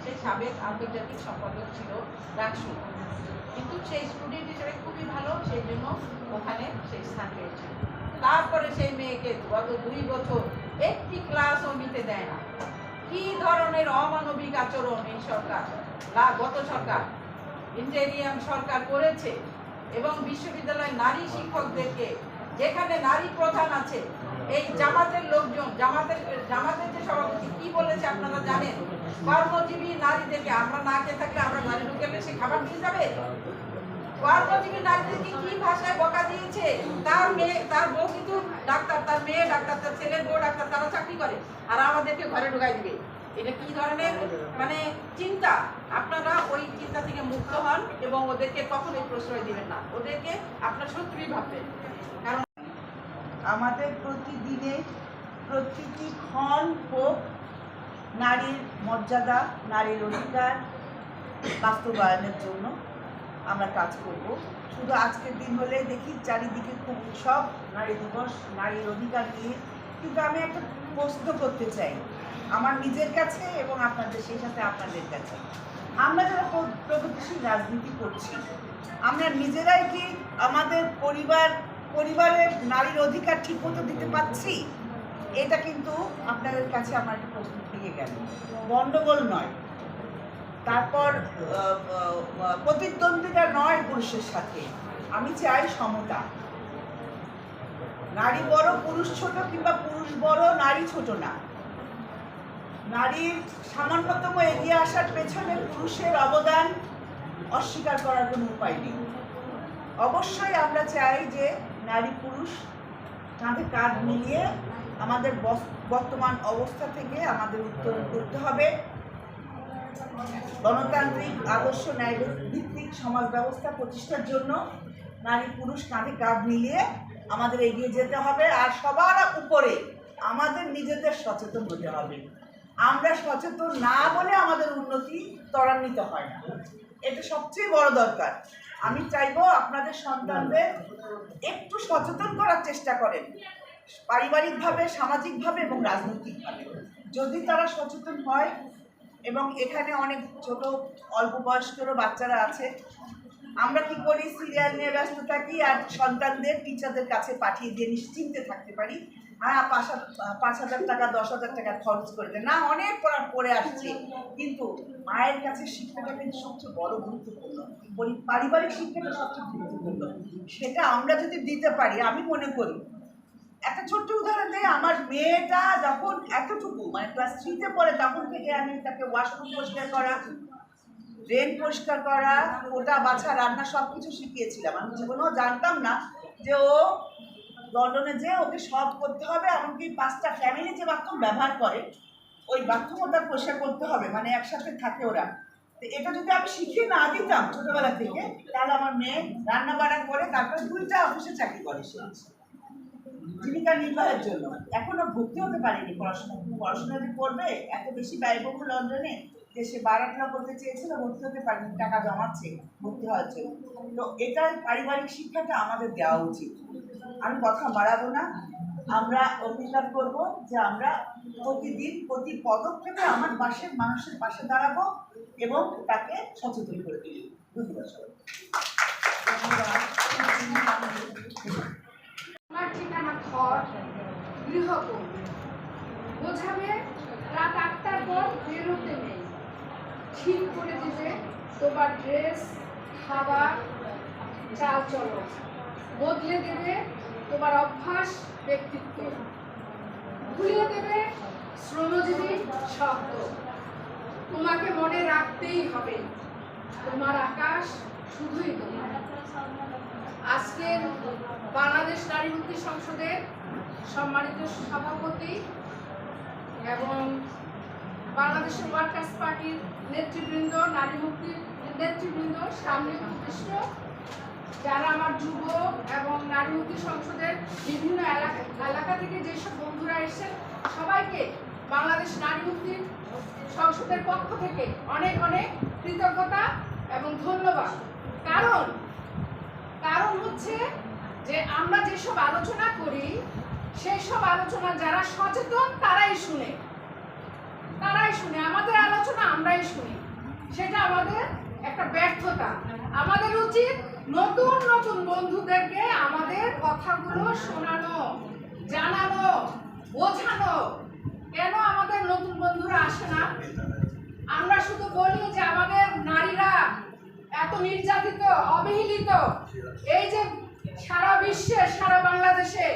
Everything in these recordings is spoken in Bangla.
হচ্ছে সাবেক আন্তর্জাতিক সম্পাদক ছিল রাকসু, কিন্তু সেই স্টুডেন্ট হিসেবে খুবই ভালো, সেই জন্য ওখানে সেই স্থান পেয়েছে। তারপরে সেই মেয়েকে গত 2 বছর একটি ক্লাসও নিতে দেয় না। কি ধরনের অমানবিক আচরণ এই সরকার, গত সরকার ইন্টেরিয়াম সরকার করেছে। এবং বিশ্ববিদ্যালয়ের নারী শিক্ষকদেরকে, যেখানে নারী প্রধান আছে, এই জামাতের লোকজন, জামাতের যে সভাপতি কি বলেছে আপনারা জানেন, কর্মজীবী নারীদেরকে, আমরা না খেয়ে থাকলে আমরা ঘরে ঢুকেলে সে খাবার নিয়ে যাবে। কর্মজীবী নারীদেরকে কি ভাষায় বকা দিয়েছে। তার মেয়ে, তার বউ কিন্তু ডাক্তার, তার মেয়ে ডাক্তার, তার ছেলের বউ ডাক্তার, তারা চাকরি করে, আর আমাদেরকে ঘরে ঢুকাই দিবে। এটা কি ধরনের মানে চিন্তা? আপনারা ওই চিন্তা থেকে মুক্ত হন এবং ওদেরকে কখনোই প্রশ্রয় দিবেন না, ওদেরকে আপনার শত্রুই ভাববেন। কারণ আমাদের প্রতিদিনে প্রতিটি ক্ষণ হোক নারীর মর্যাদা, নারীর অধিকার বাস্তবায়নের জন্য আমরা কাজ করব। শুধু আজকের দিন হলে দেখি চারিদিকে খুব উৎসব, নারী দিবস, নারীর অধিকার নিয়ে। কিন্তু আমি একটা প্রশ্ন করতে চাই আমার নিজের কাছে এবং আপনাদের, সেই সাথে আপনাদের কাছে। আমরা যারা প্রগতিশীল রাজনীতি করছি, আমরা নিজেরাই কি আমাদের পরিবারের নারীর অধিকার ঠিকমতো দিতে পারছি? এটা কিন্তু আপনাদের কাছে আমার একটা প্রশ্ন থেকে গেল। গণ্ডগোল নয়, তারপর প্রতিদ্বন্দ্বিতা নয় পুরুষের সাথে। আমি চাই সমতা। নারী বড় পুরুষ ছোট, কিংবা পুরুষ বড় নারী ছোট না। নারীর সামান্যতম এগিয়ে আসার পেছনে পুরুষের অবদান অস্বীকার করার কোনো উপায় নেই। অবশ্যই আমরা চাই যে নারী পুরুষ কাঁধে কাঁধ মিলিয়ে আমাদের বর্তমান অবস্থা থেকে আমাদের উত্তরণ করতে হবে। গণতান্ত্রিক আদর্শ ন্যায় ভিত্তিক সমাজ ব্যবস্থা প্রতিষ্ঠার জন্য নারী পুরুষ কাঁধে কাঁধ মিলিয়ে আমাদের এগিয়ে যেতে হবে। আর সবার উপরে আমাদের নিজেদের সচেতন হতে হবে। আমরা সচেতন না বলে আমাদের উন্নতি ত্বরান্বিত হয় না, এটা সবচেয়ে বড় দরকার। আমি চাইবো আপনাদের সন্তানদের একটু সচেতন করার চেষ্টা করেন, পারিবারিকভাবে, সামাজিকভাবে এবং রাজনৈতিকভাবে। যদি তারা সচেতন হয়, এবং এখানে অনেক ছোট অল্প বয়স্কেরও বাচ্চারা আছে, আমরা কি করি, সিরিয়াল নিয়ে ব্যস্ত থাকি আর সন্তানদের টিচারদের কাছে পাঠিয়ে দিয়ে নিশ্চিন্তে থাকতে পারি। 5,000 টাকা 10,000 টাকা খরচ করে দেয় না, অনেক পড়ে আসছে। কিন্তু মায়ের কাছে শিক্ষাটা কিন্তু সবচেয়ে বড় গুরুত্বপূর্ণ, পারিবারিক শিক্ষাটা সবচেয়ে গুরুত্বপূর্ণ। সেটা আমরা যদি দিতে পারি, আমি মনে করি, একটা ছোট্ট উদাহরণ দেয়, আমার মেয়েটা যখন এতটুকু মানে ক্লাস 3-তে পড়ে, তখন থেকে আমি তাকে ওয়াশরুম পরিষ্কার করা, ড্রেন পরিষ্কার করা, ওটা বাছা, রান্না সব কিছু শিখিয়েছিলাম। আমি জীবনেও জানতাম না যে ও লন্ডনে যে ওকে সব করতে হবে, এমনকি 5টা ফ্যামিলি যে বাথরুম ব্যবহার করে ওই বাথরুমও তার পরিষ্কার করতে হবে, মানে একসাথে থাকে ওরা। তো এটা যদি আমি শিখিয়ে না দিতাম ছোটবেলা থেকে, তাহলে আমার মেয়ে রান্না বান্না করে তারপরে 2টা অফিসে চাকরি করে সে জীবিকা নির্বাহের জন্য। এখনো ভর্তি হতে পারেনি পড়াশোনা যে করবে, এত বেশি ব্যয়বহুল লন্ডনে, যে সে পড়াশোনা করতে চেয়েছিল, ভর্তি হতে পারেনি, টাকা জমাচ্ছে ভর্তি হওয়ার জন্য। তো এটা পারিবারিক শিক্ষাটা আমাদের দেওয়া উচিত। আমি কথা বাড়াবো না, আমরা অঙ্গীকার করবো যে আমরা প্রতিদিন প্রতি পদক্ষেপে আমার পাশের মানুষের পাশে দাঁড়াবো এবং তাকে সচেতন করে দিই। ধন্যবাদ সবাই। আমার ঠিকানা ঘর, গৃহকর্মী, বোঝাবে রাত 8টার পর বেরোতে নেই, ঠিক করে দিবে তোমার ড্রেস, খাবার, চাল চলন, বদলে দেবে তোমার অভ্যাস, ব্যক্তিত্ব, ভুলিয়ে দেবে শ্রমজীবী শব্দ। তোমাকে মনে রাখতেই হবে, তোমার আকাশ শুধুই তোমার। আজকের বাংলাদেশ নারী মুক্তি সংসদের সম্মানিত সভাপতি এবং বাংলাদেশের ওয়ার্কার্স পার্টির নেতৃবৃন্দ, নারী মুক্তির নেতৃবৃন্দ, সামনে উপবিষ্ট যারা আমার যুব এবং নারী মুক্তি সংসদের বিভিন্ন এলাকা থেকে যেসব বন্ধুরা এসেছেন, সবাইকে বাংলাদেশ নারী মুক্তি সংসদের পক্ষ থেকে অনেক অনেক কৃতজ্ঞতা এবং ধন্যবাদ। কারণ হচ্ছে যে আমরা যেসব আলোচনা করি, সেই সব আলোচনা যারা সচেতন তারাই শুনে, আমাদের আলোচনা আমরাই শুনি। আমাদের একটা ব্যর্থতা। আমাদের উচিত নতুন নতুন বন্ধুদেরকে আমাদের কথাগুলো শোনানো, জানানো, বোঝানো। কেন আমাদের নতুন বন্ধুরা আসে না? আমরা শুধু বলি যে আমাদের নারীরা এত নির্যাতিত, অবহেলিত। এই যে সারা বিশ্বে, সারা বাংলাদেশে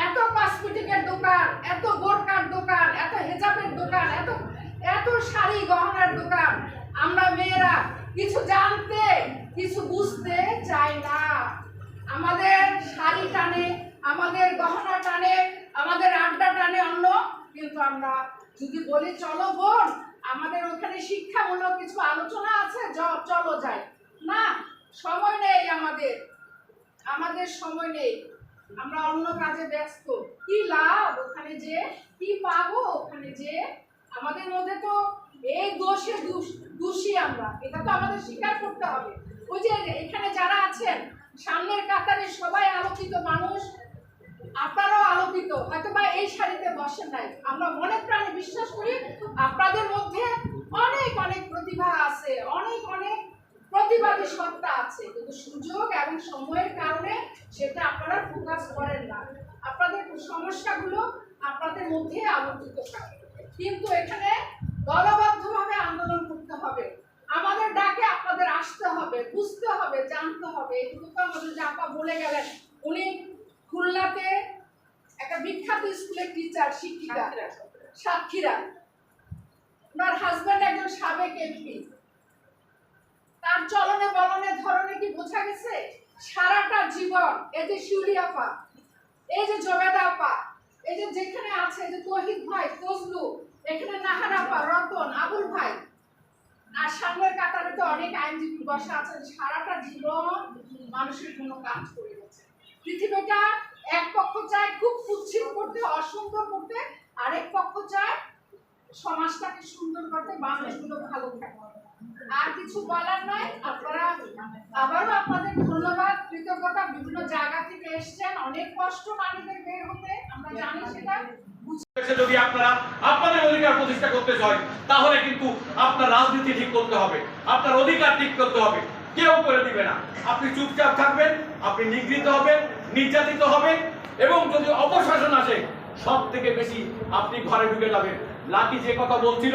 এত কসমেটিকের দোকান, এত বোরকার দোকান, এত হেজাবের দোকান, এত এত শাড়ি গহনার দোকান, আমরা মেয়েরা কিছু জানতে, কিছু বুঝতে চাই না। আমাদের শাড়ি টানে, আমাদের গহনা টানে, আমাদের আড্ডা টানে অন্য। কিন্তু আমরা যদি বলি চলো বোন, আমাদের ওখানে শিক্ষামূলক কিছু আলোচনা আছে, চলো যাই, না, সময় নেই আমাদের সময় নেই। আমরা অন্য কাজে ব্যস্ত। কি লাভ ওখানে যে, কি পাবো ওখানে যে? আমাদের মধ্যে তো এই দোষী আমরা, এটা তো আমাদের স্বীকার করতে হবে। ওই যে এখানে যারা আছেন সামনের কাতারে সবাই আলোকিত মানুষ, আপনারাও আলোকিত, হয়তো বা এই শাড়িতে বসেন নাই। আমরা মনে প্রাণে বিশ্বাস করি আপনাদের মধ্যে অনেক অনেক প্রতিভা আছে, অনেক অনেক প্রতিবাদী সত্তা আছে, কিন্তু সুযোগ এবং সময়ের কারণে সেটা আপনারা ফোকাস করেন না। আপনাদের সমস্যাগুলো আপনাদের মধ্যে আলোচিত থাকে। কিন্তু এখানে দলবদ্ধভাবে আন্দোলন করতে হবে। আমাদের ডাকে আপনাদের আসতে হবে, বুঝতে হবে, জানতে হবে। এগুলো তো আমাদের জাপা বলে গেলেন। উনি খুলনাতে একটা বিখ্যাত স্কুলের টিচার, শিক্ষিকা, সাক্ষীরা। ওনার হাজব্যান্ড একজন সাবেক এমপি। তার চলনে বলনে ধরনে কি বোঝা গেছে? সারাটা জীবন এই যে শিউলি আপা, এই যে জবেদা আপা, এই যে যেখানে আছে, যে তৌহিদ ভাই, ফজলু, এখানে নাহার আপা, রতন, আবুল ভাই, আর সামনের কাতারে তো অনেক আইনজীবী বসা আছেন। সারাটা জীবন মানুষের জন্য কাজ করে গেছে। পৃথিবীটা এক পক্ষ চায় খুব কুৎসিত করতে, অসুন্দর করতে, আরেক পক্ষ চায় সমাজটাকে সুন্দর করতে, মানুষগুলো ভালো থাকে। আর কিছু বলার নাই। আপনারা আবারও আপনাদের ধন্যবাদ, কৃতজ্ঞতা। বিভিন্ন জায়গা থেকে এসছেন, অনেক কষ্ট নারীদের বের হতে, আমরা জানি সেটা। যদি আপনারা আপনাদের অধিকার প্রতিষ্ঠা করতে চান, তাহলে কিন্তু আপনার রাজনীতি ঠিক করতে হবে, আপনার অধিকার ঠিক করতে হবে। কেউ করে দিবে না। আপনি চুপচাপ থাকবেন, আপনি নিগৃহীত হবেন, নির্যাতিত হবেন, এবং যদি অপশাসন আসে সব থেকে বেশি আপনি ঘরে ঢুকে যাবেন। লাকি যে কথা বলছিল,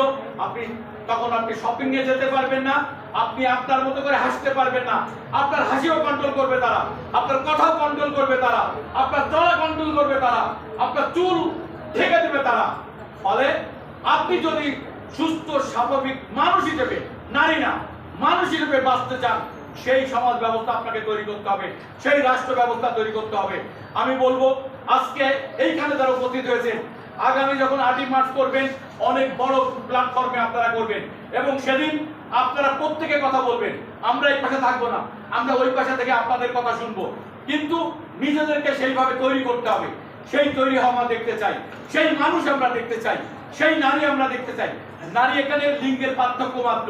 তখন আপনি শপিং নিয়ে যেতে পারবেন না, আপনি আপনার মতো করে হাসতে পারবেন না। আপনার হাসিও কন্ট্রোল করবে তারা, আপনার কথাও কন্ট্রোল করবে তারা, আপনার চলা কন্ট্রোল করবে তারা, আপনার চুল ঢেকে দেবে তারা। ফলে আপনি যদি সুস্থ স্বাভাবিক মানুষ হিসেবে, নারী না মানুষ হিসেবে বাঁচতে চান, সেই সমাজ ব্যবস্থা আপনাকে তৈরি করতে হবে, সেই রাষ্ট্র ব্যবস্থা তৈরি করতে হবে। আমি বলবো আজকে এইখানে যারা উপস্থিত হয়েছেন, আগামী যখন 8ই মার্চ করবেন, অনেক বড় প্ল্যাটফর্মে আপনারা করবেন, এবং সেদিন আপনারা প্রত্যেকে কথা বলবেন। আমরা এই পাশে থাকবো না, আমরা ওই পাশে থেকে আপনাদের কথা শুনবো। কিন্তু নিজেদেরকে সেইভাবে তৈরি করতে হবে। সেই তৈরি হওয়া আমরা দেখতে চাই, সেই মানুষ আমরা দেখতে চাই, সেই নারী আমরা দেখতে চাই। নারী এখানে লিঙ্গের পার্থক্য মাত্র।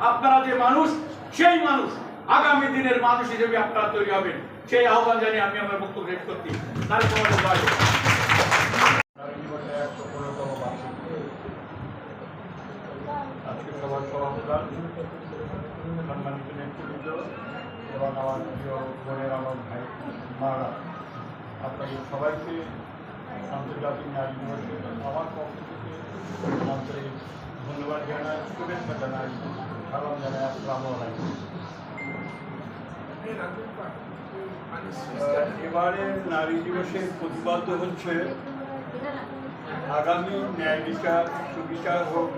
আপনারা যে মানুষ, সেই মানুষ আগামী দিনের মানুষ হিসেবে আপনারা তৈরি হবেন। সেই আহ্বান জানিয়ে আমি আমার বক্তব্য শেষ করছি। নারী সমাজের জয়। আজকে সবার সভাপ্রধান, সম্মানিত নেতৃবৃন্দ এবং আমার প্রিয় বোনের, আমার ভাই মারা, আপনাদের সবাইকে আন্তর্জাতিক নারী দিবসে আমার পক্ষ থেকে আন্তরিক ধন্যবাদ জানাই, শুভেচ্ছা জানাই, সালাম জানাই। আসসালামু আলাইকুম। এবারে নারী দিবসের প্রতিপাদ্য হচ্ছে আগামী ন্যায় বিচার, সুবিচার হোক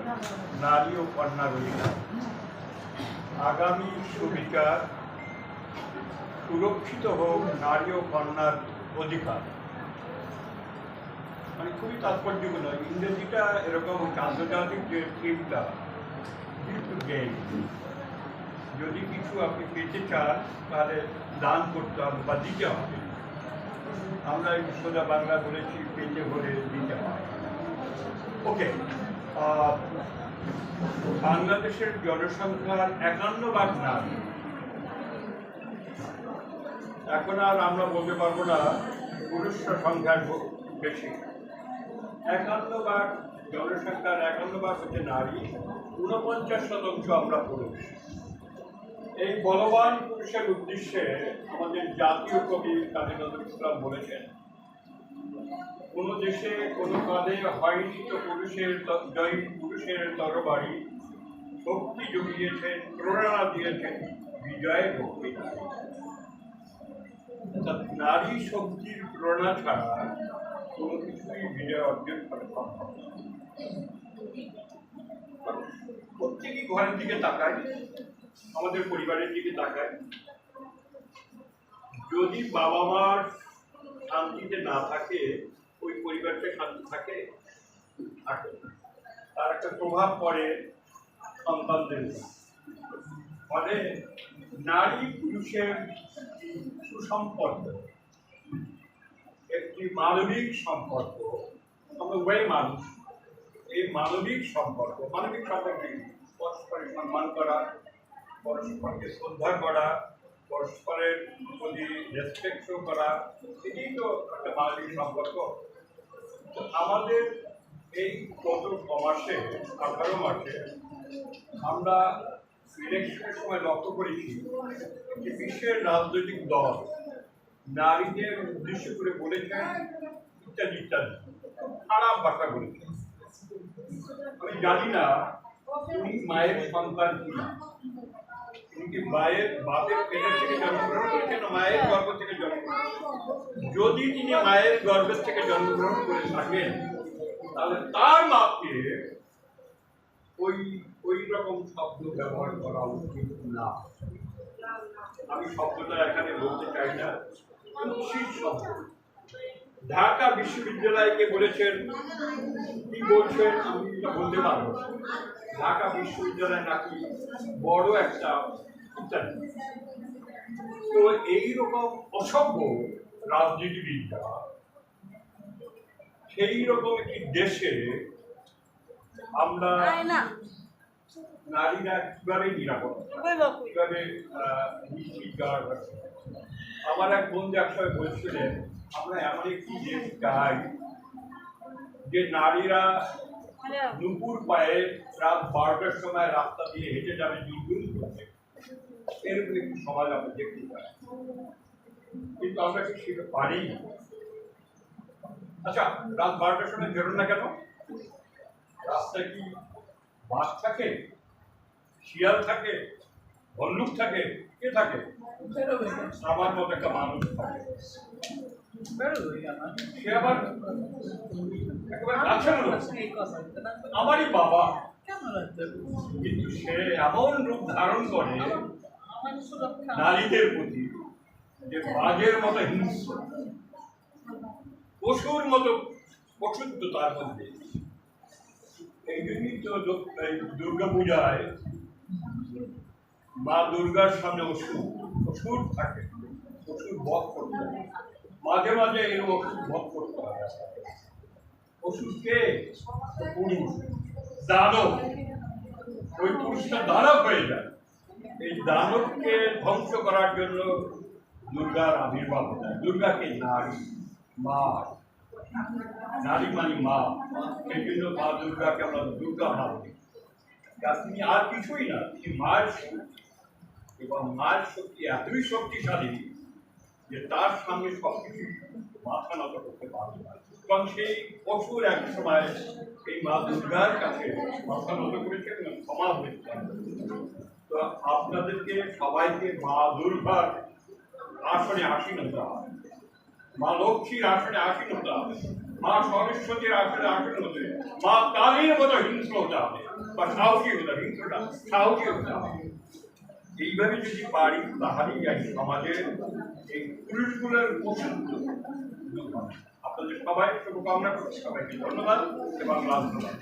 নারী ও কন্যার অধিকার। আগামী সুবিচার, সুরক্ষিত হোক নারী ও কন্যার অধিকার। মানে খুবই তাৎপর্যপূর্ণ। ইংরেজিটা এরকম আন্তর্জাতিক যে থিমটা, যদি কিছু আপনি পেতে চান তাহলে দান করতে হবে বা দিতে হবে। আমরা সোজা বাংলা বলেছি, পেতে হলে দিতে হয়। ওকে, বাংলাদেশের জনসংখ্যার 51% নারী। এখন আর আমরা বলতে পারবো না পুরুষ সংখ্যার বেশি। 51% জনসংখ্যার 51% হচ্ছে নারী, 49% আমরা পুরুষ। এই বলবান পুরুষের উদ্দেশ্যে আমাদের জাতীয় কবি কাজী নজরুল ইসলাম বলেছেন, কোন দেশে কোনো কাঁধে হয়নি তো জয়ী পুরুষের তরবারি, শক্তি জুগিয়েছেন, প্রেরণা দিয়েছেন বিজয়ের ভক্তি। নারী শক্তির প্রেরণা ছাড়া কোনো কিছুই বিজয় অর্জন করা সম্ভব না। প্রত্যেকই ঘরের দিকে তাকায়, আমাদের পরিবারের দিকে তাকায়। যদি বাবা মার শান্তিতে না থাকে, ওই পরিবারটা শান্তি থাকে থাকে না। তার একটা প্রভাব পড়ে সন্তানদের উপর। ফলে নারী পুরুষের সুসম্পর্ক একটি মানবিক সম্পর্ক। আমরা উভয় মানুষ, এই মানবিক সম্পর্ক পরস্পরের সম্মান করা, পরস্পরকে শ্রদ্ধা করা, পরস্পরের প্রতি রেসপেক্ট শো করা, এটাই তো একটা মানবিক সম্পর্ক। তো আমাদের এই গত 18 মাসে আমরা ইলেকশনের সময় লক্ষ্য করেছি যে বিশ্বের রাজনৈতিক দল নারীদের উদ্দেশ্য করে বলেছেন ইত্যাদি ইত্যাদি খারাপ ভাষা বলেছেন। আমি জানি না উনি মায়ের সন্তান কিনা, তিনি কি মায়ের বাপের পেটের থেকে জন্মগ্রহণ করেছেন না মায়ের গর্ভ থেকে জন্মগ্রহণ করেছেন। যদি তিনি মায়ের গর্ভের থেকে জন্মগ্রহণ করে থাকেন তাহলে তার মাকে ওই রকম শব্দ ব্যবহার করা উচিত না। আমি শব্দটা এখানে বলতে চাই না, শব্দ। ঢাকা বিশ্ববিদ্যালয়কে বলেছেন, কি বলছেন আমি এটা বলতে পারবো। ঢাকা বিশ্ববিদ্যালয় নাকি বড় একটা ইত্যাদি। তো এইরকম অসভ্য রাজনীতিবিদরা সেই রকম একটি দেশে আমরা নারীরা কিভাবে নিরাপদ, কিভাবে নিশ্চিত করা যাচ্ছে। আমার এক বন্ধু একসময় বলছিলেন, আমরা এমন একটি দেশ চাই যে নারীরা দুপুর পায়ে রাত 12টার সময় রাস্তা দিয়ে হেঁটে যাবে নির্গুণ করতে, এরকম একটি সমাজ আমরা দেখতে পাই। কিন্তু আমরা কি সেটা পারি? আচ্ছা, রাত 12টার সময় বেরোন না কেন? রাস্তায় কি বাঘ থাকে, শিয়াল থাকে, ভল্লুক থাকে, কে থাকে? আমার মতো একটা মানুষ থাকে। সে আবার একেবারে কাছের লোক, আমারই বাবা, কিন্তু সে এমন রূপ ধারণ করে নারীদের প্রতি যে বাঘের মতো হিংস্র, পশুর মতো পশুত্ব তার মধ্যে। এই জন্যই তো দুর্গা পূজায় মা দুর্গার সামনে অসুর থাকে, অসুর বধ করতে হয়। মাঝে মাঝে এরকম অসুর বধ করতে হয়। অসুরকে পুরুষ দানব, ওই পুরুষটা দানব হয়ে যায়। এই দানবকে ধ্বংস করার জন্য দুর্গার আবির্ভাব হয়। দুর্গাকে নারী, মা, নারী মানে মা, সেই জন্য মা দুর্গাকে আমরা দুর্গা ভাবি। তিনি আর কিছুই না, তিনি মায়ের শক্তি, এবং মায়ের শক্তি এতই শক্তিশালী যে তার সামনে সবকিছু মাথা নত করতে পারবে না। এবং সেই অসুর এক সময় এই মা দুর্গার কাছে মাথা নত করেছে এবং ক্ষমা হয়েছে। তো আপনাদেরকে সবাইকে মা দুর্গার আসনে আসীন হতে হবে, মা লক্ষ্মীর আসনে আসীন হতে হবে, মা সরস্বতীর আসনে আসীন হতে হবে, মা কালীর মতো হিংস্র হতে হবে, বা সাহসী হতে হবে, হিংস্রটা সাহসী হতে হবে। এইভাবে যদি পারি তাহলেই এই সমাজের এই পুরুষগুলোর পছন্দ। আপনাদের সবাই শুভকামনা করছি, সবাইকে ধন্যবাদ এবং ধন্যবাদ।